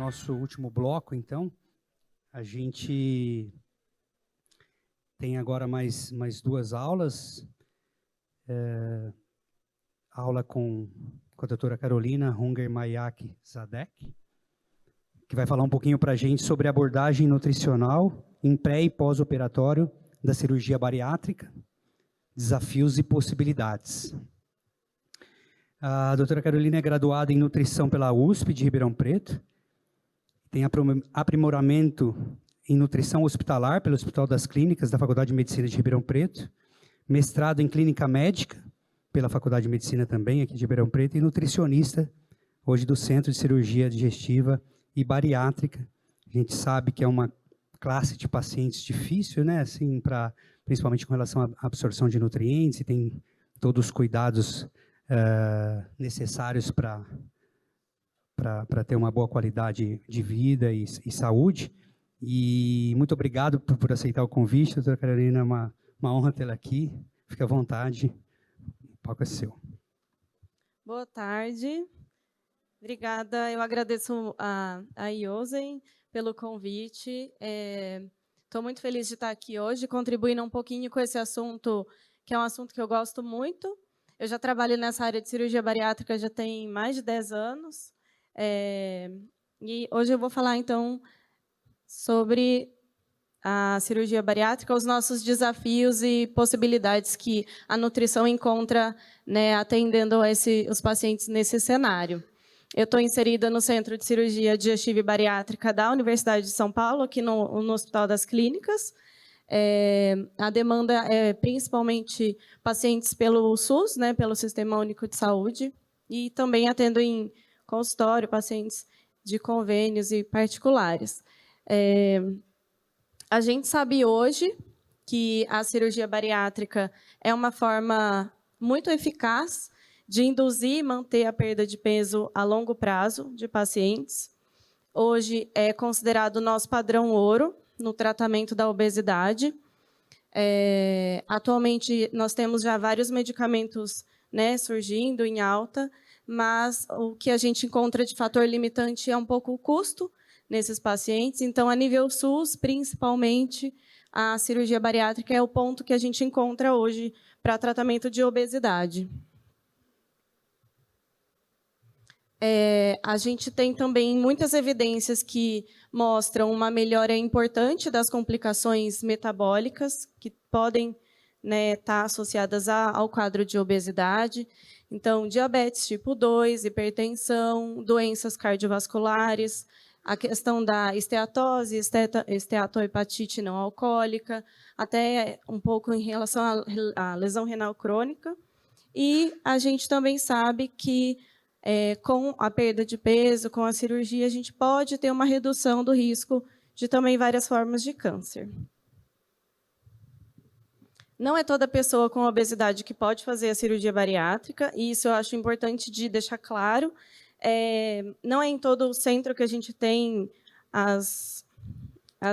nosso último bloco, então. A gente tem agora mais duas aulas. Aula com a doutora Carolina Hunger Mayak Zadek, que vai falar um pouquinho para a gente sobre abordagem nutricional em pré- e pós-operatório da cirurgia bariátrica, desafios e possibilidades. A doutora Carolina é graduada em nutrição pela USP de Ribeirão Preto, tem aprimoramento em nutrição hospitalar pelo Hospital das Clínicas da Faculdade de Medicina de Ribeirão Preto, mestrado em clínica médica pela Faculdade de Medicina também aqui de Ribeirão Preto e nutricionista hoje do Centro de Cirurgia Digestiva e Bariátrica. A gente sabe que é uma classe de pacientes difícil, né, assim, principalmente com relação à absorção de nutrientes, e tem todos os cuidados necessários para ter uma boa qualidade de vida e saúde. E muito obrigado por aceitar o convite, doutora Carolina, é uma honra tê-la aqui. Fique à vontade, o palco é seu. Boa tarde. Obrigada, eu agradeço a Iosen pelo convite. Estou muito feliz de estar aqui hoje, contribuindo um pouquinho com esse assunto, que é um assunto que eu gosto muito. Eu já trabalho nessa área de cirurgia bariátrica já tem mais de 10 anos. E hoje eu vou falar, então, sobre a cirurgia bariátrica, os nossos desafios e possibilidades que a nutrição encontra, né, atendendo os pacientes nesse cenário. Eu estou inserida no Centro de Cirurgia Digestiva e Bariátrica da Universidade de São Paulo, aqui no Hospital das Clínicas. A demanda é principalmente pacientes pelo SUS, né, pelo Sistema Único de Saúde, e também atendo em consultório pacientes de convênios e particulares. A gente sabe hoje que a cirurgia bariátrica é uma forma muito eficaz de induzir e manter a perda de peso a longo prazo de pacientes. Hoje é considerado o nosso padrão ouro no tratamento da obesidade. Atualmente, nós temos já vários medicamentos, né, surgindo em alta, mas o que a gente encontra de fator limitante é um pouco o custo nesses pacientes. Então, a nível SUS, principalmente, a cirurgia bariátrica é o ponto que a gente encontra hoje para tratamento de obesidade. A gente tem também muitas evidências que mostram uma melhora importante das complicações metabólicas que podem, né, estar associadas ao quadro de obesidade. Então, diabetes tipo 2, hipertensão, doenças cardiovasculares, a questão da esteatose, esteatohepatite não alcoólica, até um pouco em relação à lesão renal crônica. E a gente também sabe que, com a perda de peso, com a cirurgia, a gente pode ter uma redução do risco de também várias formas de câncer. Não é toda pessoa com obesidade que pode fazer a cirurgia bariátrica, e isso eu acho importante de deixar claro. Não é em todo o centro que a gente tem as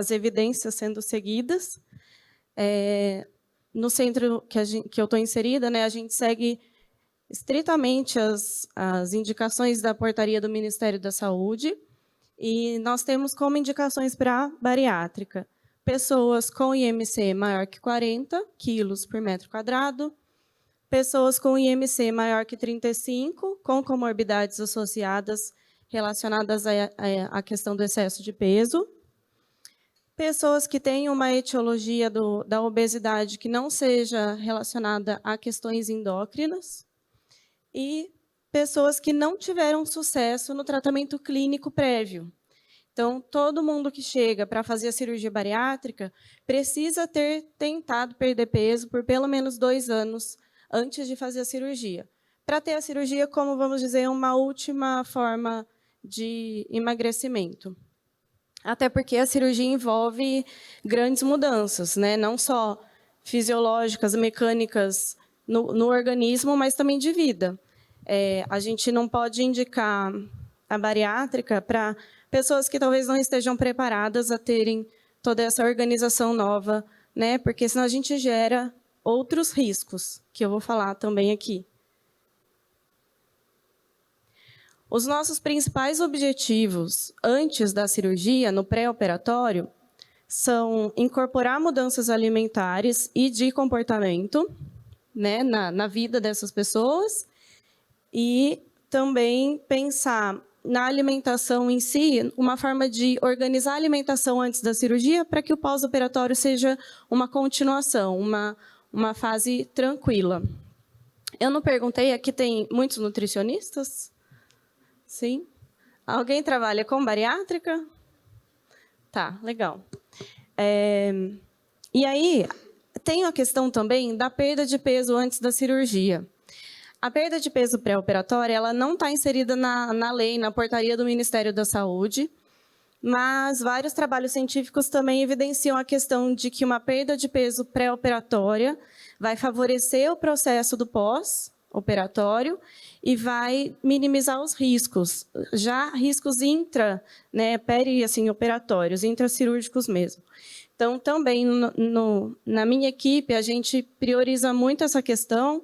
evidências sendo seguidas. No centro que eu estou inserida, né, a gente segue estritamente as indicações da portaria do Ministério da Saúde, e nós temos como indicações para bariátrica pessoas com IMC maior que 40 quilos por metro quadrado, pessoas com IMC maior que 35, com comorbidades associadas relacionadas à questão do excesso de peso, pessoas que têm uma etiologia da obesidade que não seja relacionada a questões endócrinas e pessoas que não tiveram sucesso no tratamento clínico prévio. Então, todo mundo que chega para fazer a cirurgia bariátrica precisa ter tentado perder peso por pelo menos 2 anos antes de fazer a cirurgia. Para ter a cirurgia como, vamos dizer, uma última forma de emagrecimento. Até porque a cirurgia envolve grandes mudanças, né? Não só fisiológicas, mecânicas no organismo, mas também de vida. A gente não pode indicar a bariátrica para pessoas que talvez não estejam preparadas a terem toda essa organização nova, né? Porque senão a gente gera outros riscos, que eu vou falar também aqui. Os nossos principais objetivos antes da cirurgia, no pré-operatório, são incorporar mudanças alimentares e de comportamento, né, na vida dessas pessoas, e também pensar na alimentação em si, uma forma de organizar a alimentação antes da cirurgia para que o pós-operatório seja uma continuação, uma fase tranquila. Eu não perguntei, aqui tem muitos nutricionistas? Sim? Alguém trabalha com bariátrica? Tá, legal. E aí, tem a questão também da perda de peso antes da cirurgia. A perda de peso pré-operatória, ela não está inserida na lei, na portaria do Ministério da Saúde, mas vários trabalhos científicos também evidenciam a questão de que uma perda de peso pré-operatória vai favorecer o processo do pós-operatório e vai minimizar os riscos, já riscos operatórios, intracirúrgicos mesmo. Então, também, na minha equipe, a gente prioriza muito essa questão.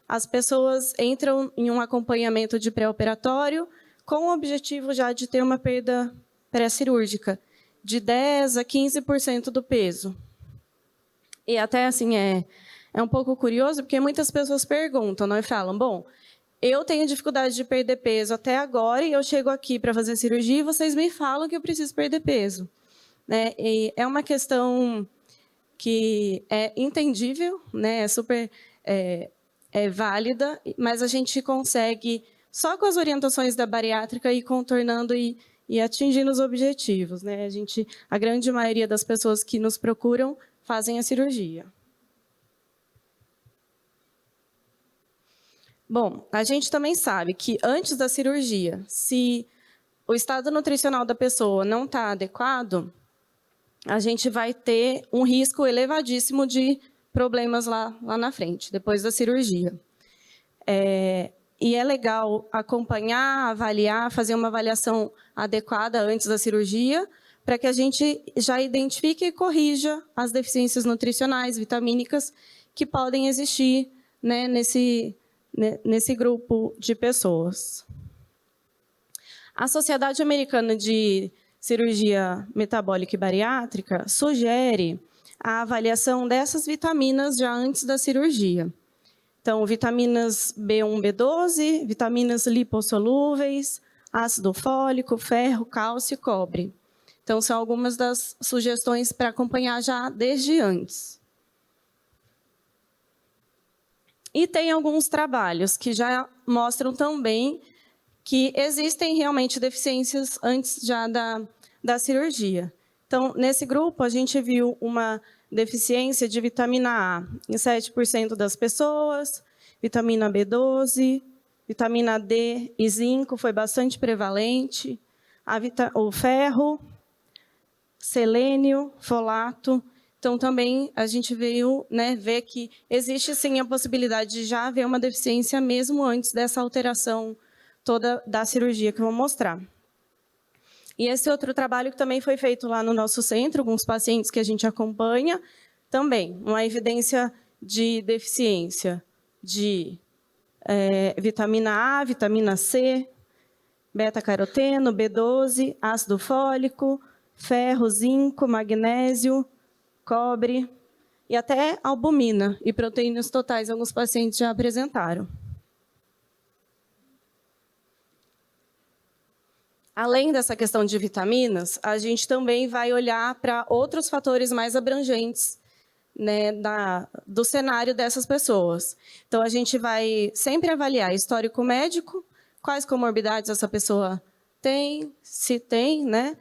As pessoas entram em um acompanhamento de pré-operatório com o objetivo já de ter uma perda pré-cirúrgica de 10% a 15% do peso. E até assim, é um pouco curioso, porque muitas pessoas perguntam, não, e falam, bom, eu tenho dificuldade de perder peso até agora e eu chego aqui para fazer cirurgia e vocês me falam que eu preciso perder peso. Né? E é uma questão que é entendível, né? É super válida, mas a gente consegue, só com as orientações da bariátrica, ir contornando e atingindo os objetivos. Né? A grande maioria das pessoas que nos procuram fazem a cirurgia. Bom, a gente também sabe que antes da cirurgia, se o estado nutricional da pessoa não está adequado, a gente vai ter um risco elevadíssimo de problemas lá na frente, depois da cirurgia. E é legal acompanhar, avaliar, fazer uma avaliação adequada antes da cirurgia, para que a gente já identifique e corrija as deficiências nutricionais, vitamínicas, que podem existir, né, nesse grupo de pessoas. A Sociedade Americana de Cirurgia Metabólica e Bariátrica sugere a avaliação dessas vitaminas já antes da cirurgia. Então, vitaminas B1, B12, vitaminas lipossolúveis, ácido fólico, ferro, cálcio e cobre. Então, são algumas das sugestões para acompanhar já desde antes. E tem alguns trabalhos que já mostram também que existem realmente deficiências antes já da cirurgia. Então, nesse grupo, a gente viu uma deficiência de vitamina A em 7% das pessoas, vitamina B12, vitamina D e zinco foi bastante prevalente, o ferro, selênio, folato. Então, também a gente veio ver que existe sim a possibilidade de já haver uma deficiência mesmo antes dessa alteração toda da cirurgia que eu vou mostrar. E esse outro trabalho que também foi feito lá no nosso centro, com os pacientes que a gente acompanha, também uma evidência de deficiência de vitamina A, vitamina C, beta-caroteno, B12, ácido fólico, ferro, zinco, magnésio, cobre e até albumina e proteínas totais, alguns pacientes já apresentaram. Além dessa questão de vitaminas, a gente também vai olhar para outros fatores mais abrangentes, né, do cenário dessas pessoas. Então, a gente vai sempre avaliar histórico médico, quais comorbidades essa pessoa tem, se tem, né?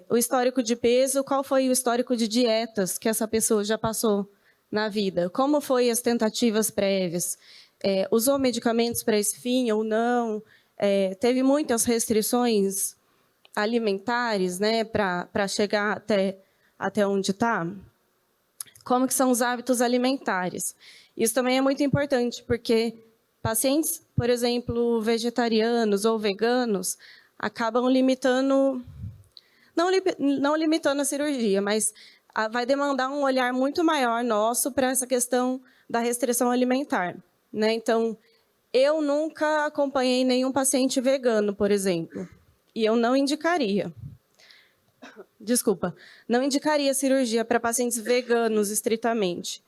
O histórico de peso, qual foi o histórico de dietas que essa pessoa já passou na vida, como foi as tentativas prévias, usou medicamentos para esse fim ou não, teve muitas restrições alimentares, né, para chegar até onde está. Como que são os hábitos alimentares? Isso também é muito importante, porque pacientes, por exemplo, vegetarianos ou veganos, acabam limitando, não limitando a cirurgia, mas vai demandar um olhar muito maior nosso para essa questão da restrição alimentar. Né? Então, Eu nunca acompanhei nenhum paciente vegano, por exemplo, e eu não indicaria. Desculpa, não indicaria cirurgia para pacientes veganos estritamente,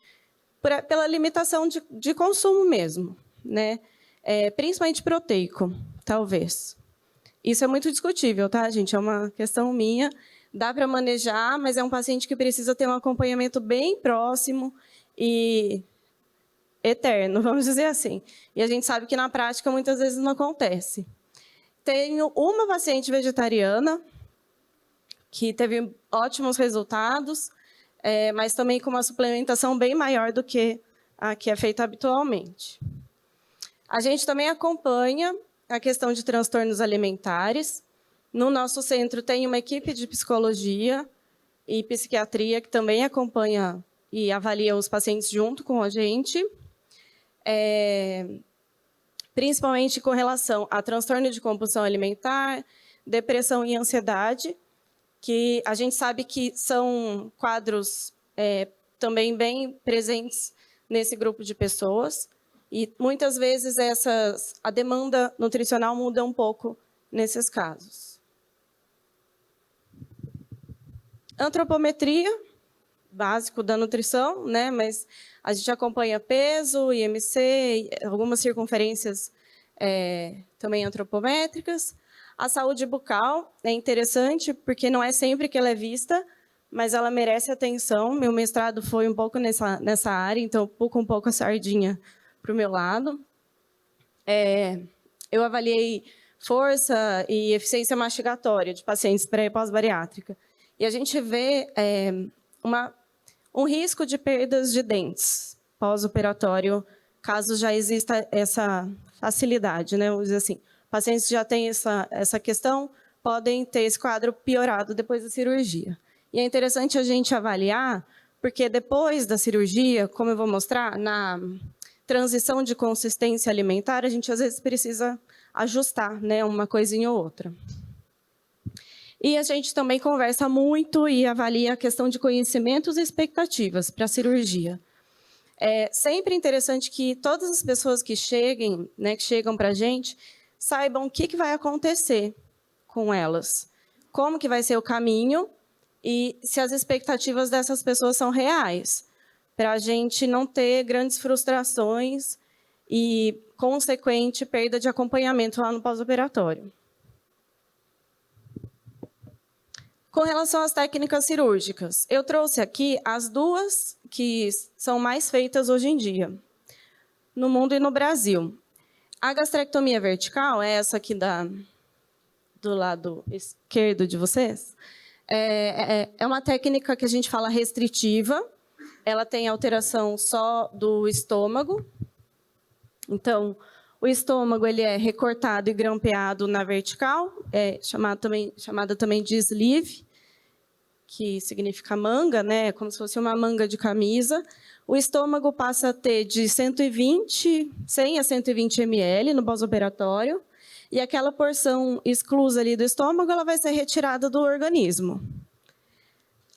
pela limitação de consumo mesmo, né? Principalmente proteico, talvez. Isso é muito discutível, tá, gente? É uma questão minha. Dá para manejar, mas é um paciente que precisa ter um acompanhamento bem próximo e eterno, vamos dizer assim. E a gente sabe que na prática muitas vezes não acontece. Tenho uma paciente vegetariana que teve ótimos resultados, mas também com uma suplementação bem maior do que a que é feita habitualmente. A gente também acompanha a questão de transtornos alimentares. No nosso centro tem uma equipe de psicologia e psiquiatria que também acompanha e avalia os pacientes junto com a gente, principalmente com relação a transtorno de compulsão alimentar, depressão e ansiedade, que a gente sabe que são quadros também bem presentes nesse grupo de pessoas. E, muitas vezes, a demanda nutricional muda um pouco nesses casos. Antropometria, básico da nutrição, né? Mas a gente acompanha peso, IMC, algumas circunferências também antropométricas. A saúde bucal é interessante, porque não é sempre que ela é vista, mas ela merece atenção. Meu mestrado foi um pouco nessa área, então puxo um pouco a sardinha para o meu lado. Eu avaliei força e eficiência mastigatória de pacientes pré e pós-bariátrica. E a gente vê um risco de perdas de dentes pós-operatório, caso já exista essa facilidade, né? Vamos dizer assim, pacientes que já têm essa questão podem ter esse quadro piorado depois da cirurgia. E é interessante a gente avaliar, porque depois da cirurgia, como eu vou mostrar, na transição de consistência alimentar, a gente às vezes precisa ajustar, né, uma coisinha ou outra. E a gente também conversa muito e avalia a questão de conhecimentos e expectativas para a cirurgia. É sempre interessante que todas as pessoas que cheguem, né, que chegam para a gente, saibam o que vai acontecer com elas, como que vai ser o caminho e se as expectativas dessas pessoas são reais, para a gente não ter grandes frustrações e consequente perda de acompanhamento lá no pós-operatório. Com relação às técnicas cirúrgicas, eu trouxe aqui as duas que são mais feitas hoje em dia, no mundo e no Brasil. A gastrectomia vertical, é essa aqui do lado esquerdo de vocês, é uma técnica que a gente fala restritiva. Ela tem alteração só do estômago. Então, o estômago ele é recortado e grampeado na vertical, chamada também de sleeve, que significa manga, né? Como se fosse uma manga de camisa. O estômago passa a ter de 100 a 120 ml no pós-operatório, e aquela porção exclusa ali do estômago ela vai ser retirada do organismo.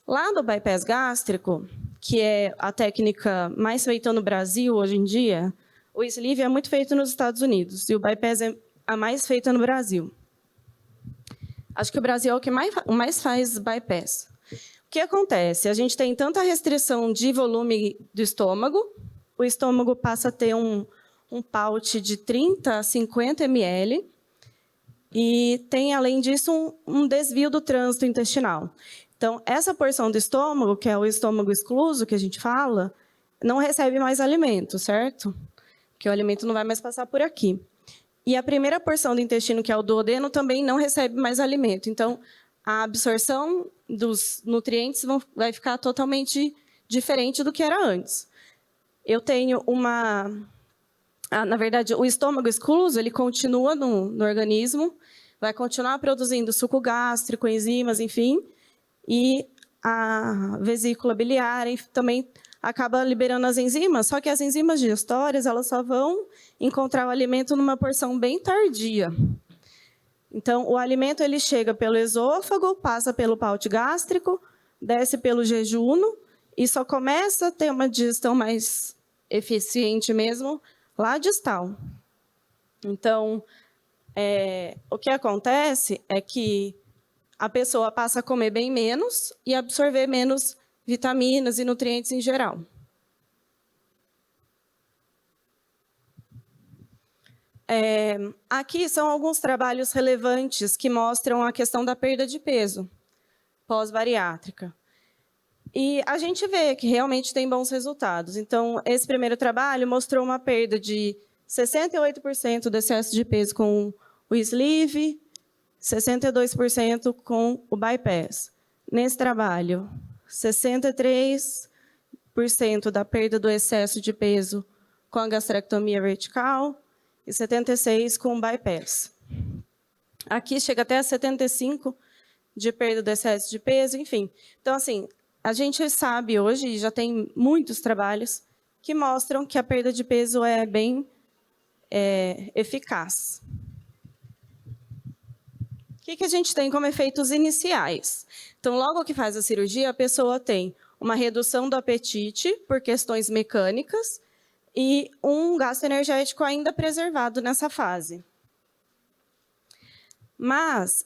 Lá no bypass gástrico, que é a técnica mais feita no Brasil hoje em dia, o sleeve é muito feito nos Estados Unidos e o bypass é a mais feita no Brasil. Acho que o Brasil é o que mais faz bypass. O que acontece? A gente tem tanta restrição de volume do estômago, o estômago passa a ter um pouch de 30 a 50 ml, e tem, além disso, um desvio do trânsito intestinal. Então, essa porção do estômago, que é o estômago excluso, que a gente fala, não recebe mais alimento, certo? Porque o alimento não vai mais passar por aqui. E a primeira porção do intestino, que é o duodeno, também não recebe mais alimento. Então, a absorção dos nutrientes vai ficar totalmente diferente do que era antes. Eu tenho na verdade, o estômago excluso, ele continua no organismo, vai continuar produzindo suco gástrico, enzimas, enfim, e a vesícula biliar também acaba liberando as enzimas, só que as enzimas digestórias elas só vão encontrar o alimento numa porção bem tardia. Então, o alimento ele chega pelo esôfago, passa pelo pouch gástrico, desce pelo jejuno e só começa a ter uma digestão mais eficiente mesmo lá distal. Então, o que acontece é que a pessoa passa a comer bem menos e absorver menos vitaminas e nutrientes em geral. Aqui são alguns trabalhos relevantes que mostram a questão da perda de peso pós-bariátrica. E a gente vê que realmente tem bons resultados. Então, esse primeiro trabalho mostrou uma perda de 68% do excesso de peso com o sleeve, 62% com o bypass. Nesse trabalho, 63% da perda do excesso de peso com a gastrectomia vertical e 76% com o bypass. Aqui chega até a 75% de perda do excesso de peso, enfim. Então, assim, a gente sabe hoje, já tem muitos trabalhos que mostram que a perda de peso é bem eficaz. O que a gente tem como efeitos iniciais? Então, logo que faz a cirurgia, a pessoa tem uma redução do apetite por questões mecânicas e um gasto energético ainda preservado nessa fase. Mas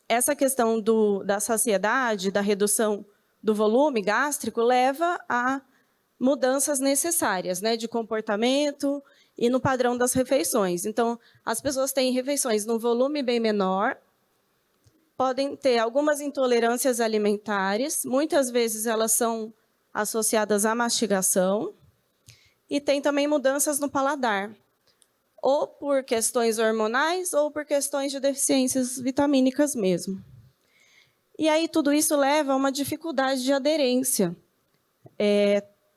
essa questão da saciedade, da redução do volume gástrico, leva a mudanças necessárias, né, de comportamento e no padrão das refeições. Então, as pessoas têm refeições num volume bem menor, podem ter algumas intolerâncias alimentares, muitas vezes elas são associadas à mastigação, e tem também mudanças no paladar, ou por questões hormonais, ou por questões de deficiências vitamínicas mesmo. E aí tudo isso leva a uma dificuldade de aderência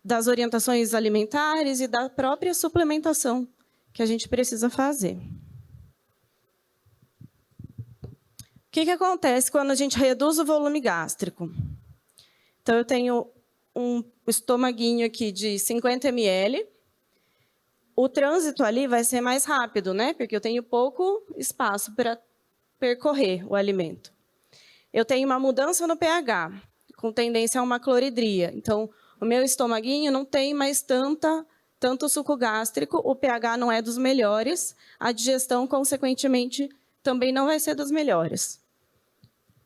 das orientações alimentares e da própria suplementação que a gente precisa fazer. O que acontece quando a gente reduz o volume gástrico? Então, eu tenho um estomaguinho aqui de 50 ml. O trânsito ali vai ser mais rápido, né? Porque eu tenho pouco espaço para percorrer o alimento. Eu tenho uma mudança no pH, com tendência a uma cloridria. Então, o meu estomaguinho não tem mais tanto suco gástrico, o pH não é dos melhores, a digestão, consequentemente, também não vai ser das melhores.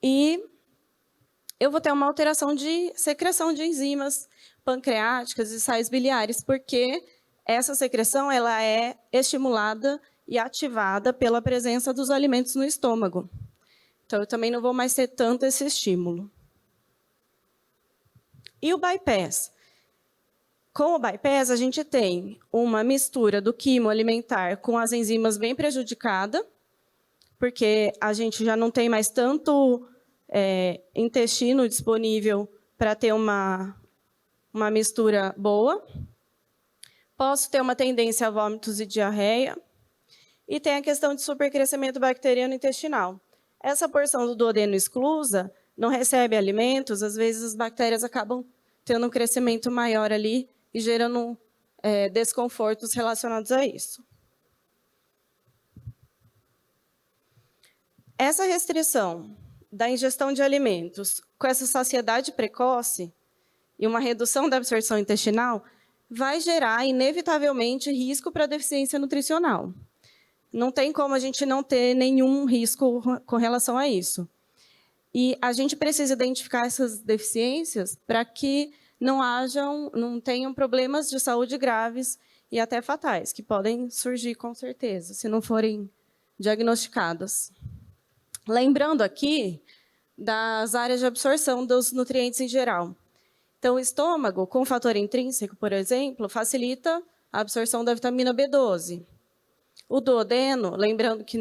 E eu vou ter uma alteração de secreção de enzimas pancreáticas e sais biliares, porque essa secreção ela é estimulada e ativada pela presença dos alimentos no estômago. Então, eu também não vou mais ter tanto esse estímulo. E o bypass? Com o bypass, a gente tem uma mistura do quimo alimentar com as enzimas bem prejudicada, porque a gente já não tem mais tanto intestino disponível para ter uma mistura boa. Posso ter uma tendência a vômitos e diarreia. E tem a questão de supercrescimento bacteriano intestinal. Essa porção do duodeno exclusa não recebe alimentos, às vezes as bactérias acabam tendo um crescimento maior ali e gerando desconfortos relacionados a isso. Essa restrição da ingestão de alimentos com essa saciedade precoce e uma redução da absorção intestinal vai gerar, inevitavelmente, risco para deficiência nutricional. Não tem como a gente não ter nenhum risco com relação a isso. E a gente precisa identificar essas deficiências para que não tenham problemas de saúde graves e até fatais, que podem surgir com certeza, se não forem diagnosticadas. Lembrando aqui das áreas de absorção dos nutrientes em geral. Então, o estômago, com fator intrínseco, por exemplo, facilita a absorção da vitamina B12. O duodeno, lembrando que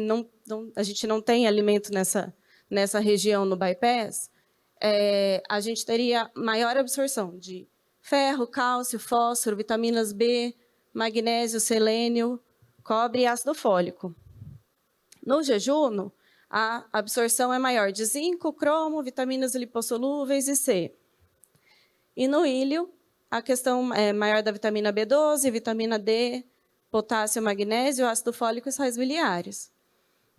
a gente não tem alimento nessa região no bypass, a gente teria maior absorção de ferro, cálcio, fósforo, vitaminas B, magnésio, selênio, cobre e ácido fólico. No jejuno, a absorção é maior de zinco, cromo, vitaminas lipossolúveis e C. E no ilho, a questão é maior da vitamina B12, vitamina D, potássio, magnésio, ácido fólico e sais biliares.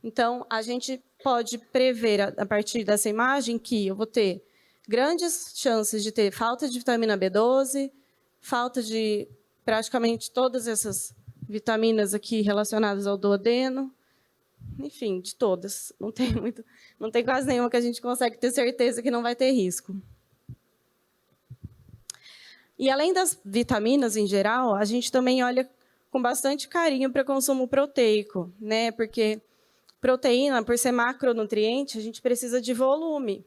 Então, a gente pode prever, a partir dessa imagem, que eu vou ter grandes chances de ter falta de vitamina B12, falta de praticamente todas essas vitaminas aqui relacionadas ao duodeno, enfim, de todas. Não tem quase nenhuma que a gente consegue ter certeza que não vai ter risco. E além das vitaminas em geral, a gente também olha com bastante carinho para o consumo proteico, né? Porque proteína, por ser macronutriente, a gente precisa de volume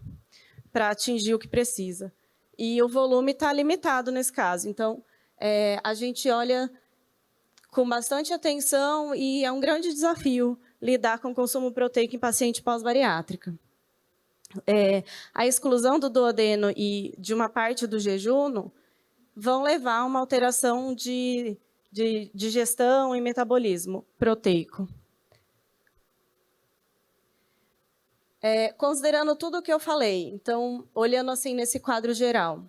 para atingir o que precisa. E o volume está limitado nesse caso. Então, a gente olha com bastante atenção e é um grande desafio lidar com o consumo proteico em paciente pós-bariátrica. A exclusão do duodeno e de uma parte do jejum vão levar a uma alteração de digestão e metabolismo proteico. Considerando tudo o que eu falei, então, olhando assim nesse quadro geral,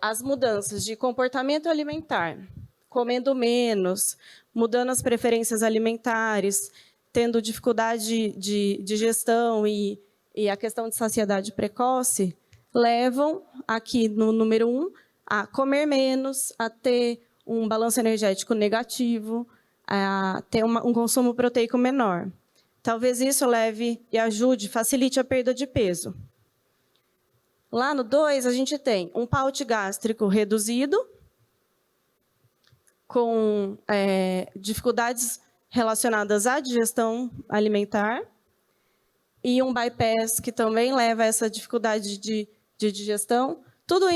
as mudanças de comportamento alimentar, comendo menos, mudando as preferências alimentares, tendo dificuldade de digestão e a questão de saciedade precoce, levam aqui no número 1 a comer menos, a ter um balanço energético negativo, a ter um consumo proteico menor. Talvez isso leve e ajude, facilite a perda de peso. Lá no 2, a gente tem um paute gástrico reduzido, com dificuldades relacionadas à digestão alimentar, e um bypass que também leva a essa dificuldade de digestão, tudo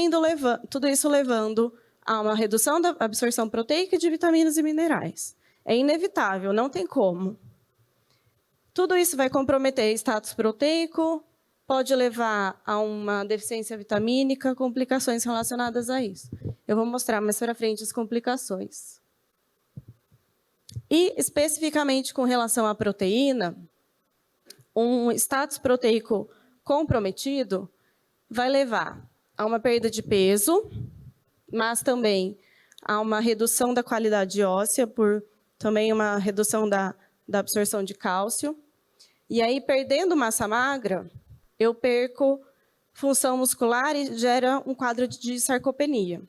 isso levando a uma redução da absorção proteica de vitaminas e minerais. É inevitável, não tem como. Tudo isso vai comprometer status proteico, pode levar a uma deficiência vitamínica, complicações relacionadas a isso. Eu vou mostrar mais para frente as complicações. E, especificamente com relação à proteína, um status proteico comprometido vai levar a uma perda de peso, mas também a uma redução da qualidade óssea, por também uma redução da absorção de cálcio. E aí, perdendo massa magra, eu perco função muscular e gera um quadro de sarcopenia.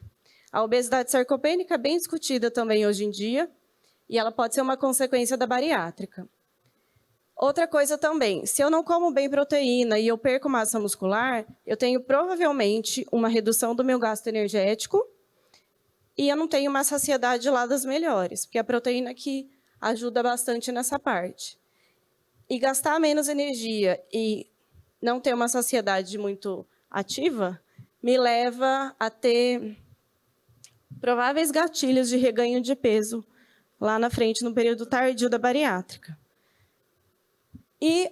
A obesidade sarcopênica é bem discutida também hoje em dia, e ela pode ser uma consequência da bariátrica. Outra coisa também, se eu não como bem proteína e eu perco massa muscular, eu tenho provavelmente uma redução do meu gasto energético e eu não tenho uma saciedade lá das melhores, porque a proteína que ajuda bastante nessa parte. E gastar menos energia e não ter uma saciedade muito ativa me leva a ter prováveis gatilhos de reganho de peso lá na frente, no período tardio da bariátrica. E,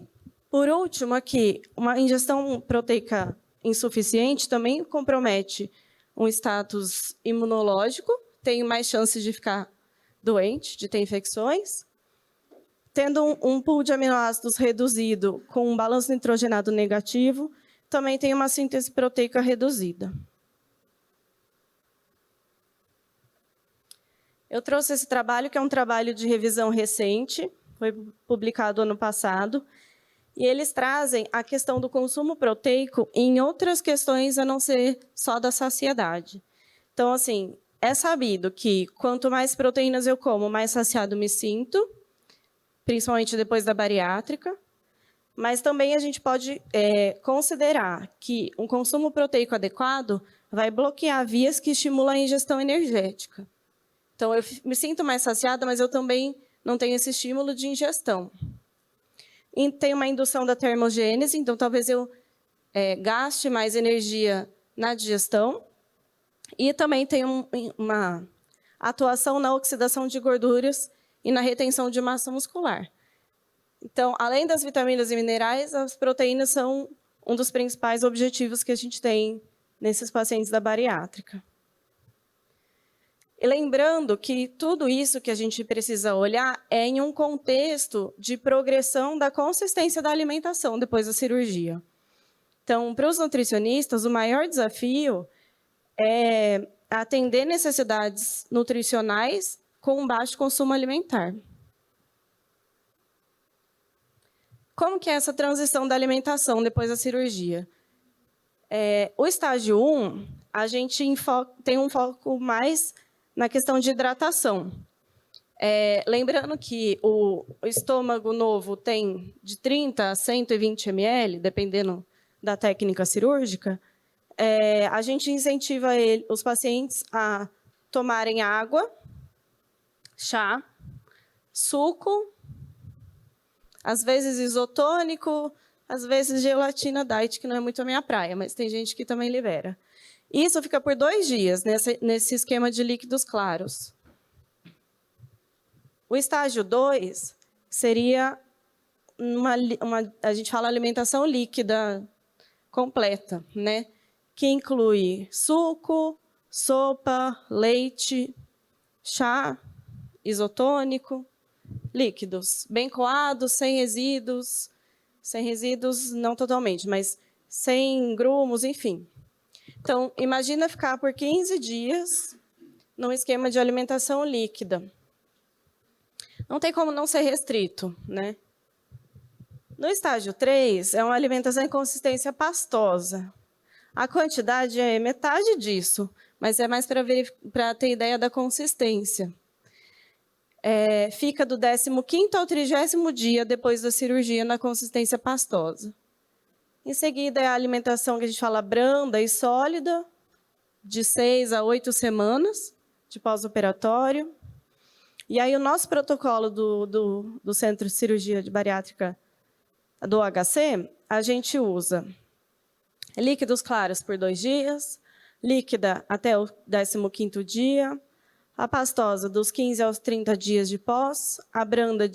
por último, aqui, uma ingestão proteica insuficiente também compromete um status imunológico, tenho mais chances de ficar doente, de ter infecções. Tendo um pool de aminoácidos reduzido com um balanço nitrogenado negativo, também tem uma síntese proteica reduzida. Eu trouxe esse trabalho, que é um trabalho de revisão recente, foi publicado ano passado, e eles trazem a questão do consumo proteico em outras questões a não ser só da saciedade. Então, assim, é sabido que quanto mais proteínas eu como, mais saciado me sinto, principalmente depois da bariátrica, mas também a gente pode considerar que um consumo proteico adequado vai bloquear vias que estimulam a ingestão energética. Então, eu me sinto mais saciada, mas eu também não tenho esse estímulo de ingestão. E tem uma indução da termogênese, então talvez eu gaste mais energia na digestão, e também tem uma atuação na oxidação de gorduras e na retenção de massa muscular. Então, além das vitaminas e minerais, as proteínas são um dos principais objetivos que a gente tem nesses pacientes da bariátrica. E lembrando que tudo isso que a gente precisa olhar é em um contexto de progressão da consistência da alimentação depois da cirurgia. Então, para os nutricionistas, o maior desafio é atender necessidades nutricionais com um baixo consumo alimentar. Como que é essa transição da alimentação depois da cirurgia? O estágio 1, a gente tem um foco mais na questão de hidratação. Lembrando que o estômago novo tem de 30 a 120 ml, dependendo da técnica cirúrgica, a gente incentiva os pacientes a tomarem água, chá, suco, às vezes isotônico, às vezes gelatina diet, que não é muito a minha praia, mas tem gente que também libera. Isso fica por 2 dias, nesse esquema de líquidos claros. O estágio 2 seria a gente fala alimentação líquida completa, né? Que inclui suco, sopa, leite, chá, isotônico, líquidos, bem coados, sem resíduos não totalmente, mas sem grumos, enfim. Então, imagina ficar por 15 dias num esquema de alimentação líquida. Não tem como não ser restrito, né? No estágio 3, é uma alimentação em consistência pastosa. A quantidade é metade disso, mas é mais para ter ideia da consistência. Fica do 15º ao 30º dia depois da cirurgia na consistência pastosa. Em seguida, é a alimentação que a gente fala branda e sólida, de 6 a 8 semanas de pós-operatório. E aí, o nosso protocolo do Centro de Cirurgia de Bariátrica do HC, a gente usa líquidos claros por 2 dias, líquida até o 15º dia, a pastosa dos 15 aos 30 dias de pós, a branda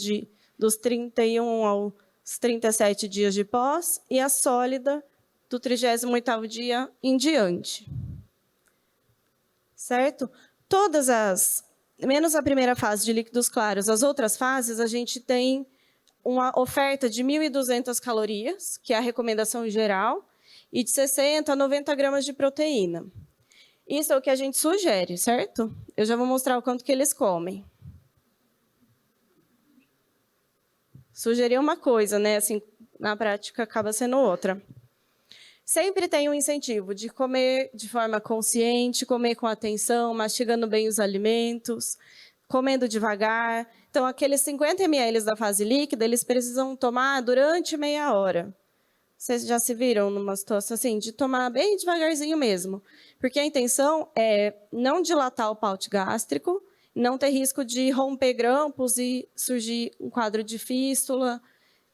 dos 31 aos 37 dias de pós e a sólida do 38º dia em diante. Certo? Menos a primeira fase de líquidos claros, as outras fases, a gente tem uma oferta de 1.200 calorias, que é a recomendação geral, e de 60 a 90 gramas de proteína. Isso é o que a gente sugere, certo? Eu já vou mostrar o quanto que eles comem. Sugerir uma coisa, né? Assim, na prática, acaba sendo outra. Sempre tem um incentivo de comer de forma consciente, comer com atenção, mastigando bem os alimentos, comendo devagar. Então, aqueles 50 ml da fase líquida, eles precisam tomar durante meia hora. Vocês já se viram numa situação assim, de tomar bem devagarzinho mesmo? Porque a intenção é não dilatar o paute gástrico, não ter risco de romper grampos e surgir um quadro de fístula,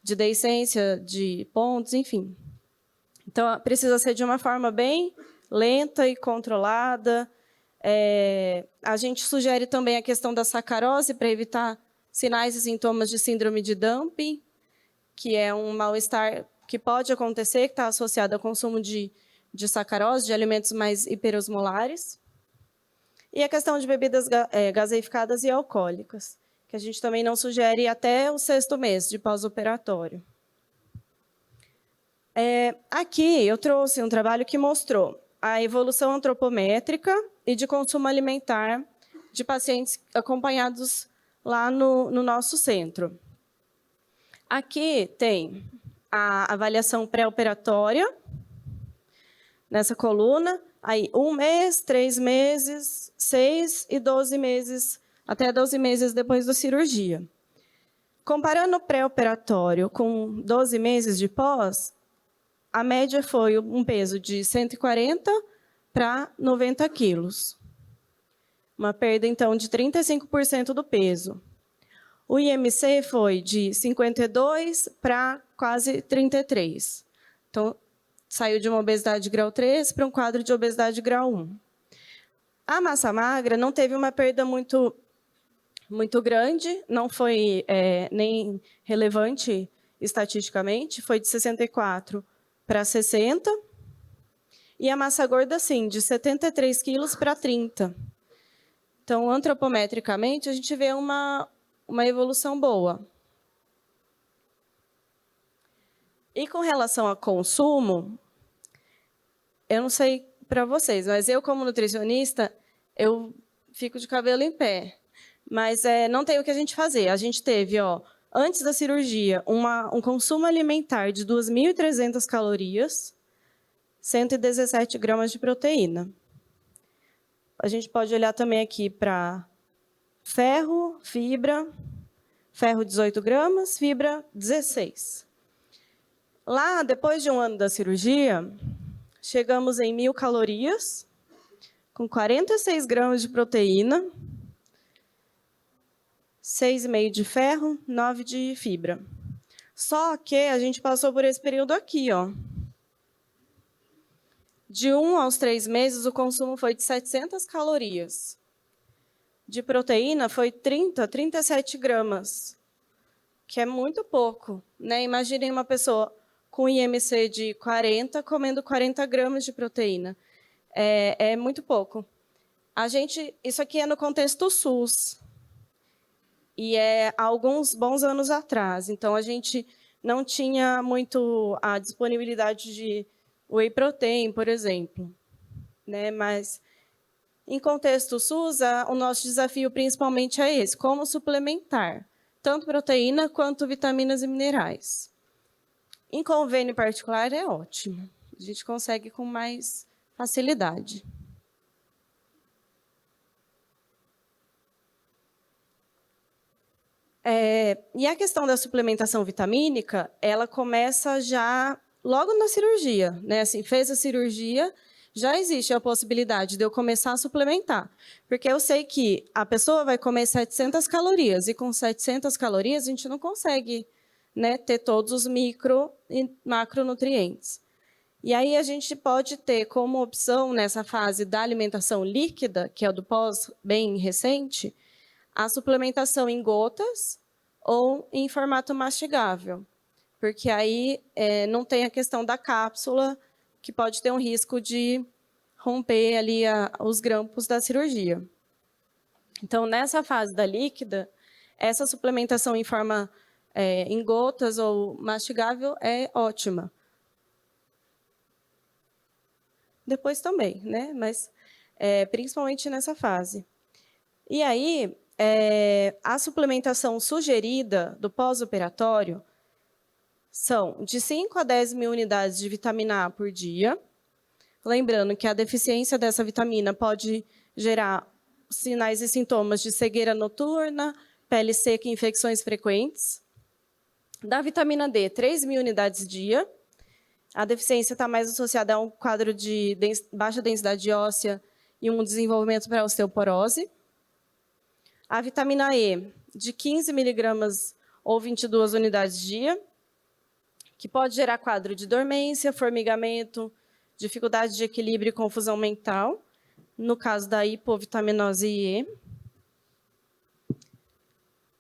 de deiscência, de pontos, enfim. Então, precisa ser de uma forma bem lenta e controlada. A gente sugere também a questão da sacarose para evitar sinais e sintomas de síndrome de dumping, que é um mal-estar que pode acontecer, que está associado ao consumo de sacarose, de alimentos mais hiperosmolares. E a questão de bebidas gaseificadas e alcoólicas, que a gente também não sugere até o 6º mês de pós-operatório. Aqui eu trouxe um trabalho que mostrou a evolução antropométrica e de consumo alimentar de pacientes acompanhados lá no nosso centro. Aqui tem a avaliação pré-operatória, nessa coluna, aí 1 mês, 3 meses, 6 e 12 meses, até 12 meses depois da cirurgia. Comparando o pré-operatório com 12 meses de pós, a média foi um peso de 140 para 90 quilos. Uma perda, então, de 35% do peso. O IMC foi de 52 para quase 33. Então, saiu de uma obesidade grau 3 para um quadro de obesidade grau 1. A massa magra não teve uma perda muito grande, não foi nem relevante estatisticamente, foi de 64 para 60. E a massa gorda, sim, de 73 quilos para 30. Então, antropometricamente, a gente vê uma evolução boa. E com relação a consumo, eu não sei para vocês, mas eu, como nutricionista, eu fico de cabelo em pé. Mas não tem o que a gente fazer. A gente teve, antes da cirurgia, um consumo alimentar de 2.300 calorias, 117 gramas de proteína. A gente pode olhar também aqui para ferro, fibra, ferro 18 gramas, fibra 16. Lá, depois de um ano da cirurgia, chegamos em 1.000 calorias, com 46 gramas de proteína, 6,5 de ferro, 9 de fibra. Só que a gente passou por esse período aqui, ó. De 1 aos 3 meses, o consumo foi de 700 calorias. De proteína, foi 37 gramas, que é muito pouco, né? Imaginem uma pessoa com IMC de 40, comendo 40 gramas de proteína. É muito pouco. Isso aqui é no contexto SUS, e é há alguns bons anos atrás. Então, a gente não tinha muito a disponibilidade de whey protein, por exemplo, né? Mas, em contexto SUS, o nosso desafio principalmente é esse: como suplementar tanto proteína quanto vitaminas e minerais. Em convênio particular é ótimo, a gente consegue com mais facilidade. E a questão da suplementação vitamínica, ela começa já logo na cirurgia, né? Assim, fez a cirurgia, já existe a possibilidade de eu começar a suplementar. Porque eu sei que a pessoa vai comer 700 calorias, e com 700 calorias a gente não consegue, né, ter todos os micro e macronutrientes. E aí a gente pode ter como opção, nessa fase da alimentação líquida, que é o do pós bem recente, a suplementação em gotas ou em formato mastigável, porque aí não tem a questão da cápsula, que pode ter um risco de romper ali os grampos da cirurgia. Então, nessa fase da líquida, essa suplementação em forma em gotas ou mastigável é ótima. Depois também, né? Mas principalmente nessa fase. E aí, a suplementação sugerida do pós-operatório são de 5 a 10 mil unidades de vitamina A por dia. Lembrando que a deficiência dessa vitamina pode gerar sinais e sintomas de cegueira noturna, pele seca e infecções frequentes. Da vitamina D, 3 mil unidades dia. A deficiência está mais associada a um quadro de baixa densidade óssea e um desenvolvimento para osteoporose. A vitamina E, de 15 miligramas ou 22 unidades dia, que pode gerar quadro de dormência, formigamento, dificuldade de equilíbrio e confusão mental, no caso da hipovitaminose E.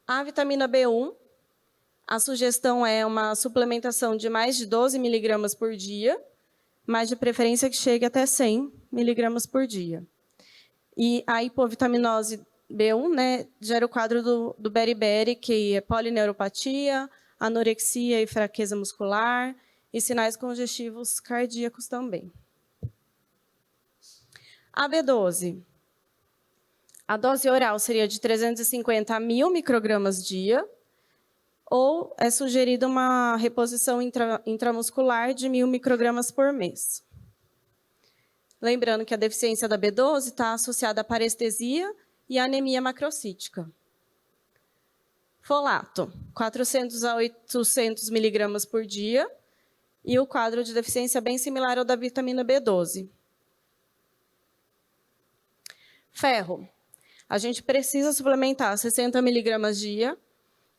A vitamina B1, a sugestão é uma suplementação de mais de 12 miligramas por dia, mas de preferência que chegue até 100 miligramas por dia. E a hipovitaminose B1, né, gera o quadro do beriberi, que é polineuropatia, anorexia e fraqueza muscular, e sinais congestivos cardíacos também. A B12. A dose oral seria de 350 a 1.000 microgramas dia, ou é sugerida uma reposição intramuscular de 1.000 microgramas por mês. Lembrando que a deficiência da B12 está associada à parestesia e anemia macrocítica. Folato, 400 a 800 miligramas por dia, e o quadro de deficiência bem similar ao da vitamina B12. Ferro, a gente precisa suplementar 60 miligramas dia,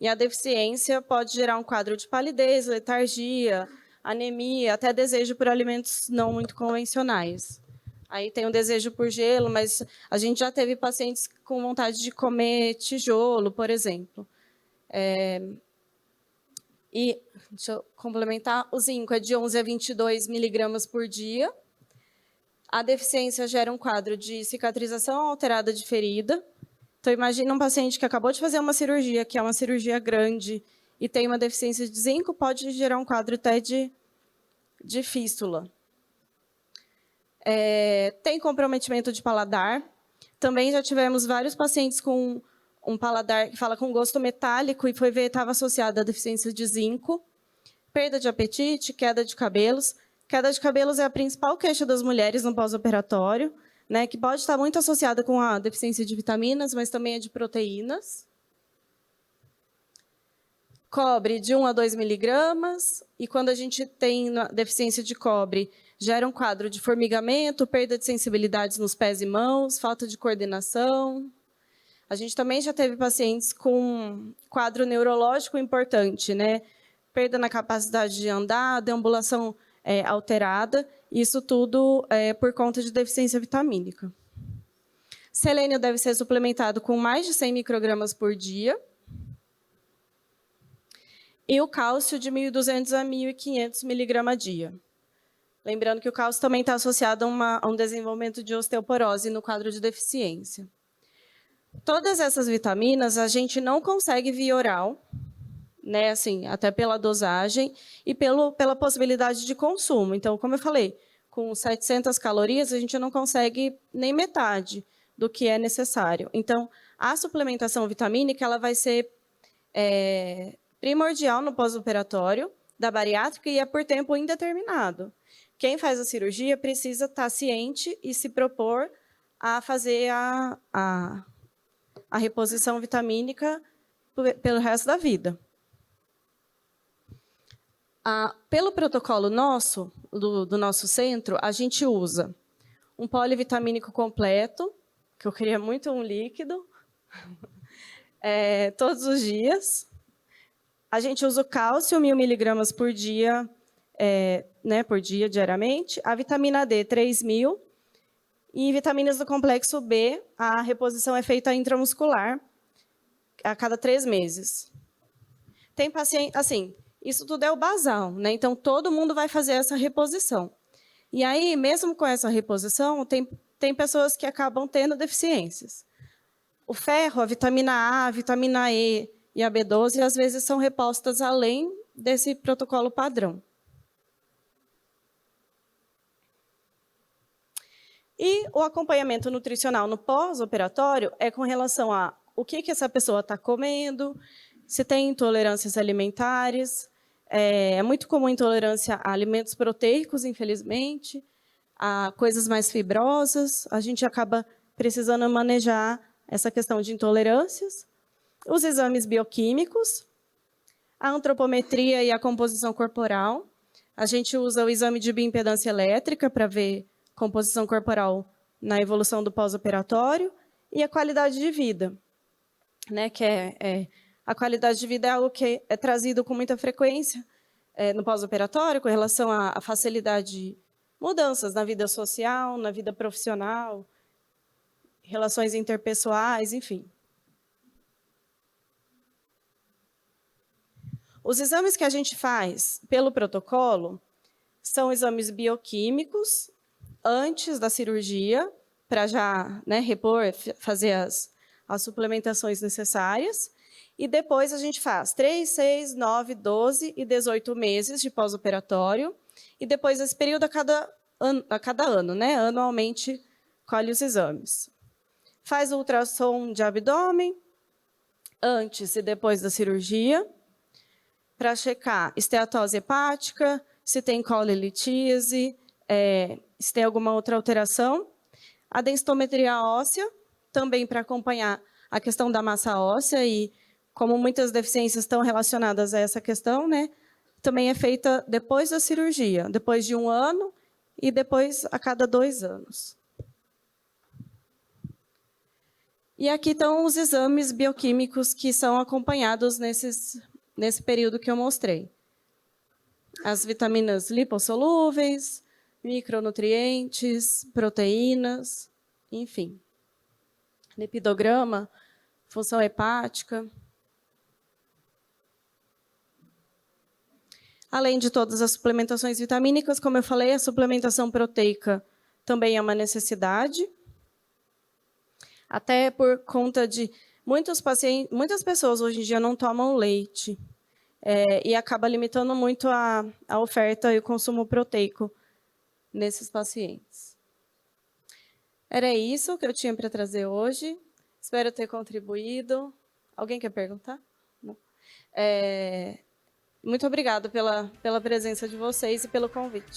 e a deficiência pode gerar um quadro de palidez, letargia, anemia, até desejo por alimentos não muito convencionais. Aí tem o desejo por gelo, mas a gente já teve pacientes com vontade de comer tijolo, por exemplo. E, deixa eu complementar, o zinco é de 11 a 22 miligramas por dia. A deficiência gera um quadro de cicatrização alterada de ferida. Então, imagina um paciente que acabou de fazer uma cirurgia, que é uma cirurgia grande, e tem uma deficiência de zinco, pode gerar um quadro até de fístula. Tem comprometimento de paladar. Também já tivemos vários pacientes com um paladar que fala com gosto metálico e foi ver que estava associado à deficiência de zinco. Perda de apetite, queda de cabelos. Queda de cabelos é a principal queixa das mulheres no pós-operatório. né, que pode estar muito associada com a deficiência de vitaminas, mas também é de proteínas. Cobre de 1 a 2 miligramas, e quando a gente tem deficiência de cobre, gera um quadro de formigamento, perda de sensibilidades nos pés e mãos, falta de coordenação. A gente também já teve pacientes com quadro neurológico importante, né? Perda na capacidade de andar, deambulação alterada, isso tudo por conta de deficiência vitamínica. Selênio deve ser suplementado com mais de 100 microgramas por dia, e o cálcio de 1.200 a 1.500 miligramas a dia. Lembrando que o cálcio também está associado a um desenvolvimento de osteoporose no quadro de deficiência. Todas essas vitaminas a gente não consegue via oral, né, assim, até pela dosagem e pela possibilidade de consumo. Então, como eu falei, com 700 calorias, a gente não consegue nem metade do que é necessário. Então, a suplementação vitamínica ela vai ser primordial no pós-operatório da bariátrica e é por tempo indeterminado. Quem faz a cirurgia precisa estar ciente e se propor a fazer a reposição vitamínica pelo resto da vida. Pelo protocolo nosso, do nosso centro, a gente usa um polivitamínico completo, que eu queria muito um líquido, todos os dias. A gente usa o cálcio, 1.000 miligramas por dia, diariamente. A vitamina D, 3.000. E vitaminas do complexo B, a reposição é feita intramuscular a cada 3 meses. Tem paciente, assim, isso tudo é o basal, né? Então, todo mundo vai fazer essa reposição. E aí, mesmo com essa reposição, tem pessoas que acabam tendo deficiências. O ferro, a vitamina A, a vitamina E e a B12, às vezes, são repostas além desse protocolo padrão. E o acompanhamento nutricional no pós-operatório é com relação a o que essa pessoa está comendo, se tem intolerâncias alimentares. É muito comum intolerância a alimentos proteicos, infelizmente, a coisas mais fibrosas. A gente acaba precisando manejar essa questão de intolerâncias. Os exames bioquímicos, a antropometria e a composição corporal. A gente usa o exame de bioimpedância elétrica para ver composição corporal na evolução do pós-operatório e a qualidade de vida, né? Que a qualidade de vida é algo que é trazido com muita frequência no pós-operatório com relação à facilidade de mudanças na vida social, na vida profissional, relações interpessoais, enfim. Os exames que a gente faz pelo protocolo são exames bioquímicos antes da cirurgia, para já repor, fazer as suplementações necessárias. E depois a gente faz 3, 6, 9, 12 e 18 meses de pós-operatório. E depois desse período, a cada ano, né? Anualmente, colhe os exames. Faz o ultrassom de abdômen antes e depois da cirurgia, para checar esteatose hepática, se tem colelitíase, se tem alguma outra alteração. A densitometria óssea, também para acompanhar a questão da massa óssea, e como muitas deficiências estão relacionadas a essa questão, né, também é feita depois da cirurgia, depois de 1 ano e depois a cada 2 anos. E aqui estão os exames bioquímicos que são acompanhados nesse período que eu mostrei. As vitaminas lipossolúveis, micronutrientes, proteínas, enfim. Lipidograma, função hepática. Além de todas as suplementações vitamínicas, como eu falei, a suplementação proteica também é uma necessidade. Até por conta de muitas pessoas hoje em dia não tomam leite. E acaba limitando muito a oferta e o consumo proteico nesses pacientes. Era isso que eu tinha para trazer hoje. Espero ter contribuído. Alguém quer perguntar? Não. Muito obrigada pela presença de vocês e pelo convite.